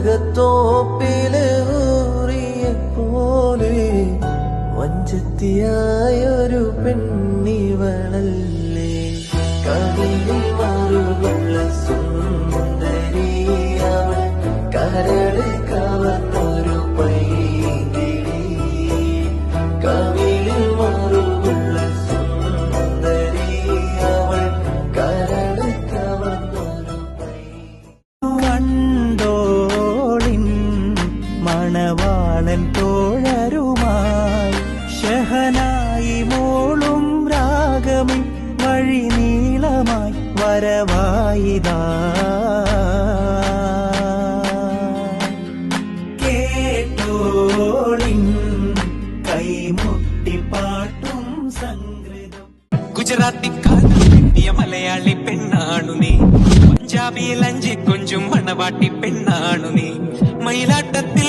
കറുകത്തോപ്പില് ഊറിയ പോലെ വഞ്ചത്തിയായൊരു പെണ്ണിവളല്ലേ കവിളിൽ മറുകുള്ള സുന്ദരി അവൾ കരള് കവർന്നൊരു പൈങ്കിളി കവിളിൽ മറുകുള്ള സുന്ദരി അവൾ കരള് കവർന്നൊരു കണ്ടോളിൻ മണവാളൻ തോഴരുമായി ഷഹനായി മോളും രാഗമി വഴി നീളമായി വരവായിതാ കേട്ടോളിൻ കൈമുട്ടി പാട്ടും സംഗീതം ഗുജറാത്തിക്കാരിയ മലയാളി പെണ്ണാണു നീ പഞ്ചാബിയിൽ അഞ്ചി കൊഞ്ചും മണവാട്ടി പെണ്ണാണു നീ മയിലാട്ടത്തിൽ